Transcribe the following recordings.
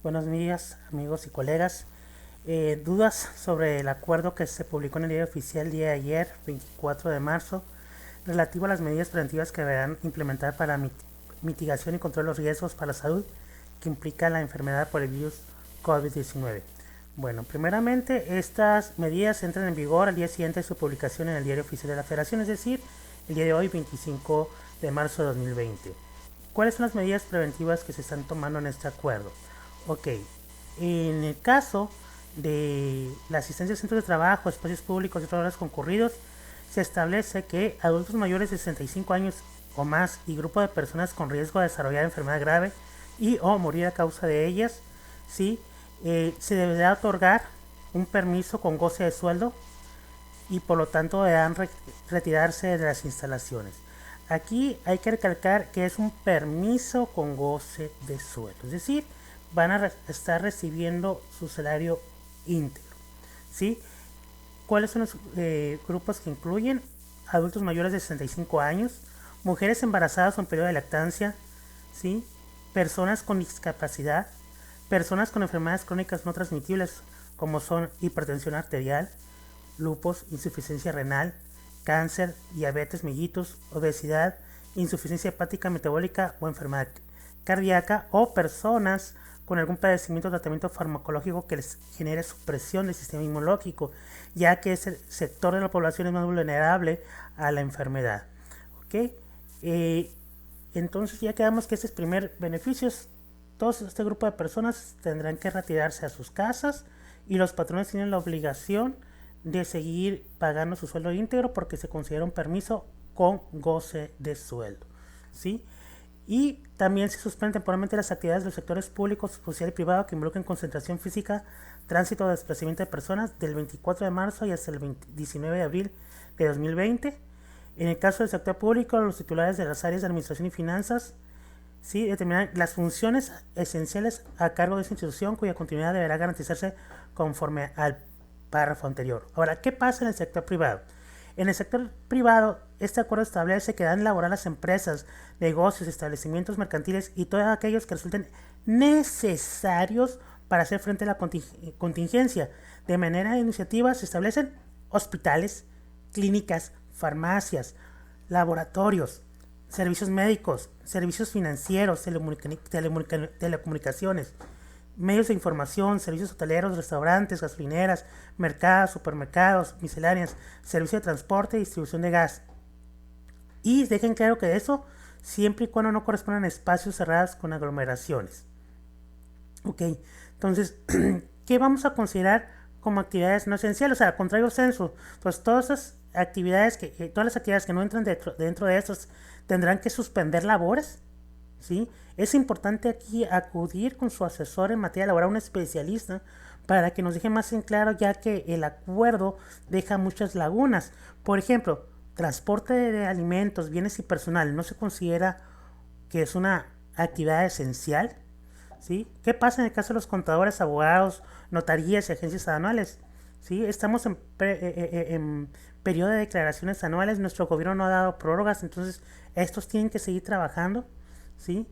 Buenos días, amigos y colegas. Dudas sobre el acuerdo que se publicó en el diario oficial el día de ayer, 24 de marzo, relativo a las medidas preventivas que deberán implementar para mitigación y control de los riesgos para la salud que implica la enfermedad por el virus COVID-19. Bueno, primeramente, estas medidas entran en vigor al día siguiente de su publicación en el diario oficial de la Federación, es decir, el día de hoy, 25 de marzo de 2020. ¿Cuáles son las medidas preventivas que se están tomando en este acuerdo? Ok, en el caso de la asistencia a centros de trabajo, espacios públicos y otros lugares concurridos, se establece que adultos mayores de 65 años o más y grupo de personas con riesgo de desarrollar enfermedad grave y o morir a causa de ellas, ¿sí? Se deberá otorgar un permiso con goce de sueldo y por lo tanto deberán retirarse de las instalaciones. Aquí hay que recalcar que es un permiso con goce de sueldo, es decir, van a estar recibiendo su salario íntegro, ¿sí? ¿Cuáles son los grupos que incluyen? Adultos mayores de 65 años, mujeres embarazadas o en periodo de lactancia, ¿sí? Personas con discapacidad, personas con enfermedades crónicas no transmitibles como son hipertensión arterial, lupus, insuficiencia renal, cáncer, diabetes mellitus, obesidad, insuficiencia hepática metabólica o enfermedad cardíaca, o personas con algún padecimiento o tratamiento farmacológico que les genere supresión del sistema inmunológico, ya que ese sector de la población es más vulnerable a la enfermedad. ¿Ok? Entonces ya quedamos que este es el primer beneficio. Todo este grupo de personas tendrán que retirarse a sus casas y los patrones tienen la obligación de seguir pagando su sueldo íntegro porque se considera un permiso con goce de sueldo, ¿sí? Y también se suspenden temporalmente las actividades de los sectores públicos, social y privado que involucren concentración física, tránsito o desplazamiento de personas del 24 de marzo y hasta el 19 de abril de 2020. En el caso del sector público, los titulares de las áreas de administración y finanzas, ¿sí?, determinar las funciones esenciales a cargo de esa institución cuya continuidad deberá garantizarse conforme al párrafo anterior. Ahora, ¿qué pasa en el sector privado? En el sector privado, este acuerdo establece que dan laborar las empresas, negocios, establecimientos mercantiles y todos aquellos que resulten necesarios para hacer frente a la contingencia. De manera de iniciativa se establecen hospitales, clínicas, farmacias, laboratorios, servicios médicos, servicios financieros, telecomunicaciones, medios de información, servicios hoteleros, restaurantes, gasolineras, mercados, supermercados, misceláneas, servicio de transporte y distribución de gas. Y dejen claro que eso siempre y cuando no correspondan a espacios cerrados con aglomeraciones. Ok, entonces, ¿qué vamos a considerar como actividades no esenciales? O sea, al contrario censo, pues todas esas actividades todas las actividades que no entran dentro de estos tendrán que suspender labores, ¿sí? Es importante aquí acudir con su asesor en materia laboral, un especialista, para que nos deje más en claro, ya que el acuerdo deja muchas lagunas. Por ejemplo, transporte de alimentos, bienes y personal no se considera que es una actividad esencial, ¿sí? ¿Qué pasa en el caso de los contadores, abogados, notarías y agencias anuales? ¿Sí? Estamos en periodo de declaraciones anuales, nuestro gobierno no ha dado prórrogas, entonces estos tienen que seguir trabajando, ¿sí?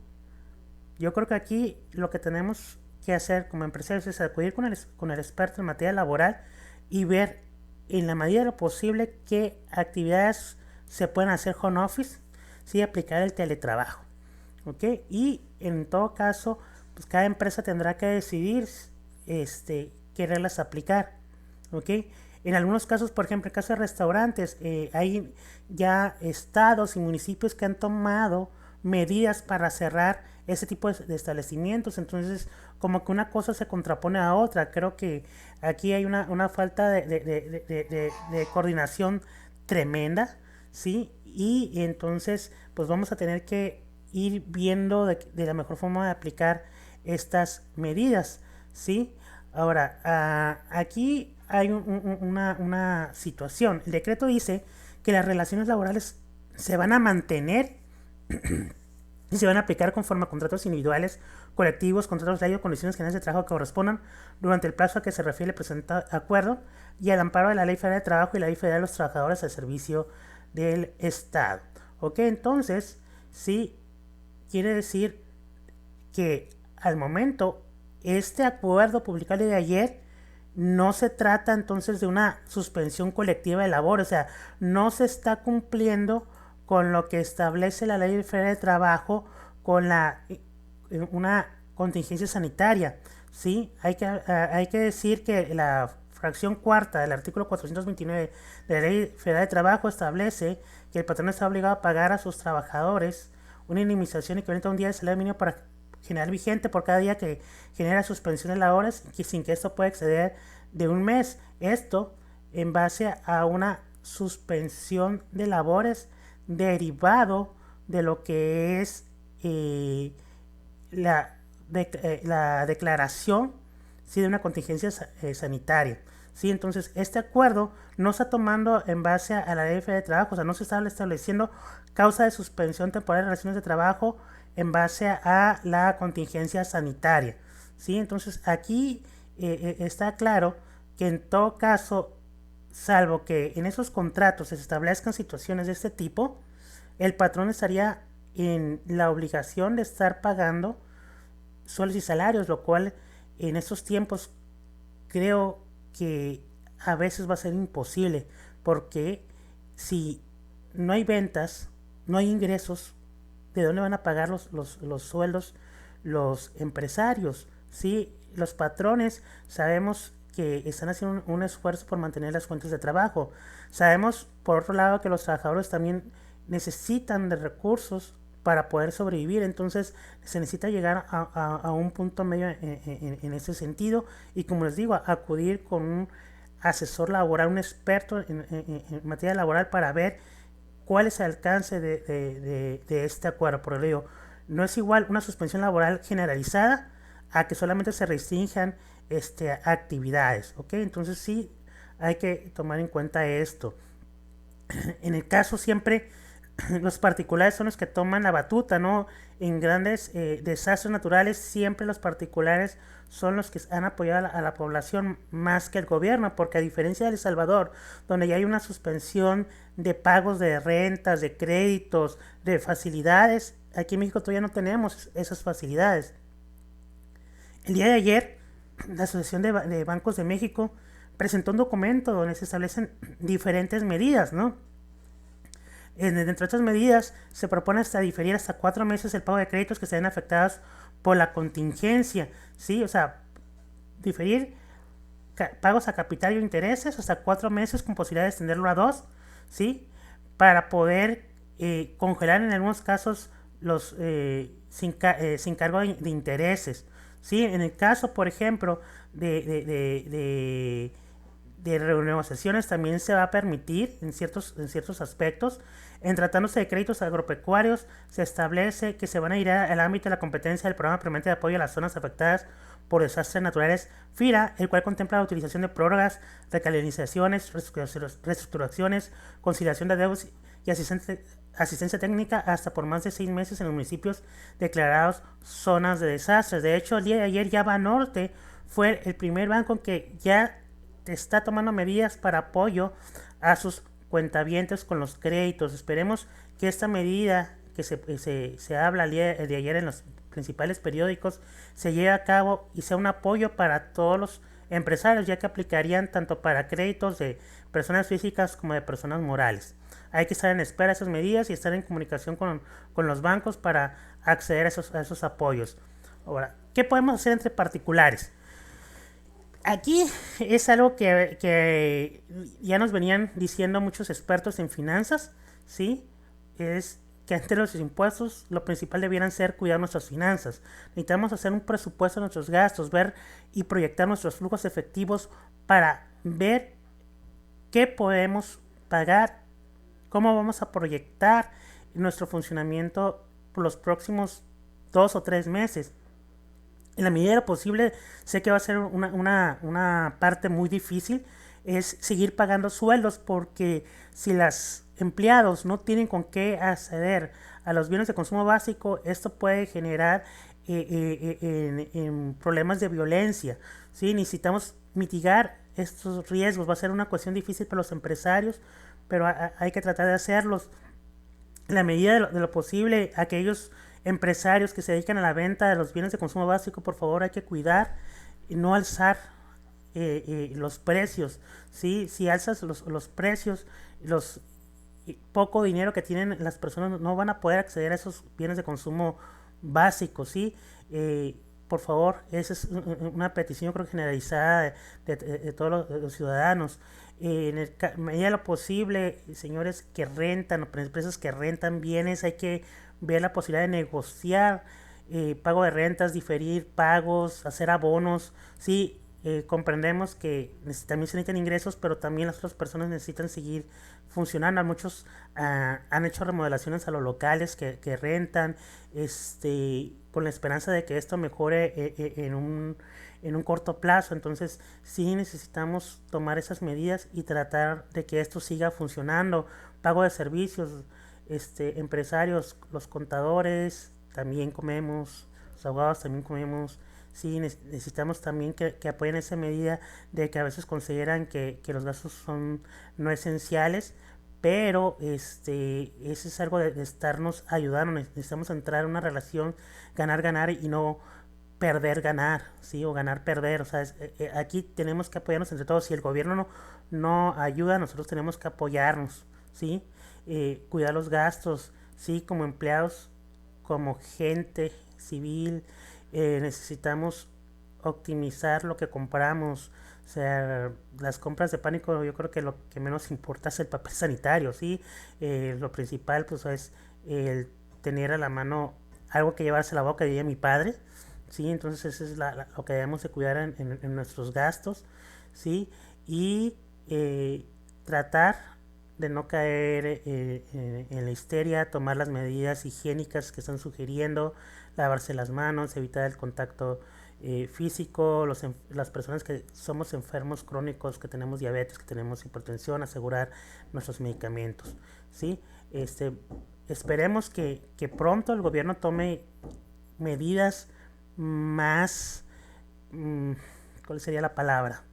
Yo creo que aquí lo que tenemos que hacer como empresarios es acudir con el experto en materia laboral y ver en la medida de lo posible qué actividades se pueden hacer home office, ¿sí? Aplicar el teletrabajo, ¿ok? Y en todo caso, pues cada empresa tendrá que decidir qué reglas aplicar, ¿ok? En algunos casos, por ejemplo, en el caso de restaurantes, hay ya estados y municipios que han tomado medidas para cerrar ese tipo de establecimientos. Entonces, como que una cosa se contrapone a otra. Creo que aquí hay una falta de coordinación tremenda, ¿sí? Y entonces, pues vamos a tener que ir viendo de la mejor forma de aplicar estas medidas, ¿sí? Ahora, aquí hay una situación. El decreto dice que las relaciones laborales se van a mantener y se van a aplicar conforme a contratos individuales, colectivos, contratos de ley o condiciones generales de trabajo que correspondan durante el plazo a que se refiere el presente acuerdo y al amparo de la Ley Federal de Trabajo y la Ley Federal de los Trabajadores al Servicio del Estado. Ok, entonces, sí, quiere decir que al momento este acuerdo publicado de ayer no se trata entonces de una suspensión colectiva de labor, o sea, no se está cumpliendo con lo que establece la Ley Federal de Trabajo con una contingencia sanitaria, ¿sí? Hay que decir que la fracción cuarta del artículo 429 de la Ley Federal de Trabajo establece que el patrón está obligado a pagar a sus trabajadores una indemnización equivalente a un día de salario mínimo para general vigente por cada día que genera suspensión de labores sin que esto pueda exceder de un mes. Esto en base a una suspensión de labores derivado de lo que es la declaración, ¿sí?, de una contingencia sanitaria. ¿Sí? Entonces, este acuerdo no está tomando en base a la Ley Federal de Trabajo, o sea, no se está estableciendo causa de suspensión temporal de relaciones de trabajo en base a la contingencia sanitaria. ¿Sí? Entonces, aquí está claro que en todo caso, salvo que en esos contratos se establezcan situaciones de este tipo, el patrón estaría en la obligación de estar pagando sueldos y salarios, lo cual en estos tiempos creo que a veces va a ser imposible, porque si no hay ventas, no hay ingresos, ¿de dónde van a pagar los sueldos los empresarios? ¿Sí? Los patrones sabemos que están haciendo un esfuerzo por mantener las fuentes de trabajo. Sabemos, por otro lado, que los trabajadores también necesitan de recursos para poder sobrevivir, entonces se necesita llegar a un punto medio en ese sentido, y como les digo, acudir con un asesor laboral, un experto en materia laboral, para ver cuál es el alcance de este acuerdo. Por ello, no es igual una suspensión laboral generalizada a que solamente se restrinjan actividades, ¿ok? Entonces sí hay que tomar en cuenta esto. En el caso siempre los particulares son los que toman la batuta, ¿no? En grandes desastres naturales siempre los particulares son los que han apoyado a la población más que el gobierno, porque a diferencia de El Salvador, donde ya hay una suspensión de pagos de rentas, de créditos, de facilidades, aquí en México todavía no tenemos esas facilidades. El día de ayer, la Asociación de Bancos de México presentó un documento donde se establecen diferentes medidas, ¿no? Dentro de estas medidas se propone hasta diferir hasta 4 meses el pago de créditos que se ven afectados por la contingencia, ¿sí? O sea, diferir pagos a capital y intereses hasta 4 meses con posibilidad de extenderlo a 2, ¿sí? Para poder congelar en algunos casos los sin cargo de intereses, ¿sí? En el caso, por ejemplo, de renegociaciones también se va a permitir en ciertos aspectos. En tratándose de créditos agropecuarios, se establece que se van a ir al ámbito de la competencia del Programa Permanente de Apoyo a las Zonas Afectadas por Desastres Naturales, FIRA, el cual contempla la utilización de prórrogas, recalendarizaciones, reestructuraciones, conciliación de deudas y asistencia técnica hasta por más de 6 meses en los municipios declarados zonas de desastres. De hecho, el día de ayer ya Banorte fue el primer banco que ya está tomando medidas para apoyo a sus cuentavientes con los créditos. Esperemos que esta medida que se habla el día de ayer en los principales periódicos se lleve a cabo y sea un apoyo para todos los empresarios, ya que aplicarían tanto para créditos de personas físicas como de personas morales. Hay que estar en espera de esas medidas y estar en comunicación con los bancos para acceder a esos apoyos. Ahora, ¿qué podemos hacer entre particulares? Aquí es algo que ya nos venían diciendo muchos expertos en finanzas, ¿sí? Es que ante los impuestos lo principal debieran ser cuidar nuestras finanzas. Necesitamos hacer un presupuesto de nuestros gastos, ver y proyectar nuestros flujos efectivos para ver qué podemos pagar, cómo vamos a proyectar nuestro funcionamiento por los próximos 2 o 3 meses. En la medida de lo posible, sé que va a ser una parte muy difícil, es seguir pagando sueldos, porque si los empleados no tienen con qué acceder a los bienes de consumo básico, esto puede generar en problemas de violencia, ¿sí? Necesitamos mitigar estos riesgos. Va a ser una cuestión difícil para los empresarios, pero hay que tratar de hacerlos. En la medida de lo posible, aquellos Empresarios que se dedican a la venta de los bienes de consumo básico, por favor hay que cuidar y no alzar los precios, ¿sí? Si alzas los precios, los poco dinero que tienen las personas no van a poder acceder a esos bienes de consumo básicos, ¿sí? Por favor, esa es una petición creo generalizada de todos los ciudadanos. En el medida de lo posible, señores que rentan, o empresas que rentan bienes, hay que ver la posibilidad de negociar pago de rentas, diferir pagos, hacer abonos, sí. Comprendemos que también se necesitan ingresos, pero también las otras personas necesitan seguir funcionando. Muchos han hecho remodelaciones a los locales que rentan, con la esperanza de que esto mejore en un corto plazo. Entonces sí necesitamos tomar esas medidas y tratar de que esto siga funcionando. Pago de servicios, empresarios, los contadores también comemos, los abogados también comemos. Sí, necesitamos también que apoyen esa medida de que a veces consideran que los gastos son no esenciales, pero eso es algo de estarnos ayudando. Necesitamos entrar en una relación ganar-ganar y no perder-ganar, ¿sí? O ganar-perder. O sea, aquí tenemos que apoyarnos entre todos. Si el gobierno no ayuda, nosotros tenemos que apoyarnos, ¿sí? Cuidar los gastos, ¿sí? Como empleados, como gente civil, necesitamos optimizar lo que compramos. O sea, las compras de pánico, yo creo que lo que menos importa es el papel sanitario, ¿sí? Lo principal, pues, es el tener a la mano algo que llevarse a la boca, diría mi padre, ¿sí? Entonces, eso es lo que debemos de cuidar en nuestros gastos, ¿sí? Y tratar de no caer en la histeria, tomar las medidas higiénicas que están sugiriendo, lavarse las manos, evitar el contacto físico, las personas que somos enfermos crónicos, que tenemos diabetes, que tenemos hipertensión, asegurar nuestros medicamentos, ¿sí? Esperemos que pronto el gobierno tome medidas más, ¿cuál sería la palabra?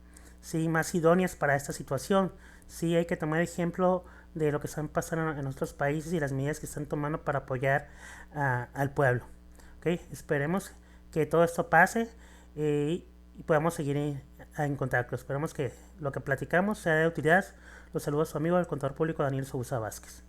Sí, más idóneas para esta situación. Sí, hay que tomar ejemplo de lo que están pasando en otros países y las medidas que están tomando para apoyar al pueblo. ¿Okay? Esperemos que todo esto pase y podamos seguir en contacto. Esperemos que lo que platicamos sea de utilidad. Los saludos a su amigo, el contador público Daniel Sousa Vázquez.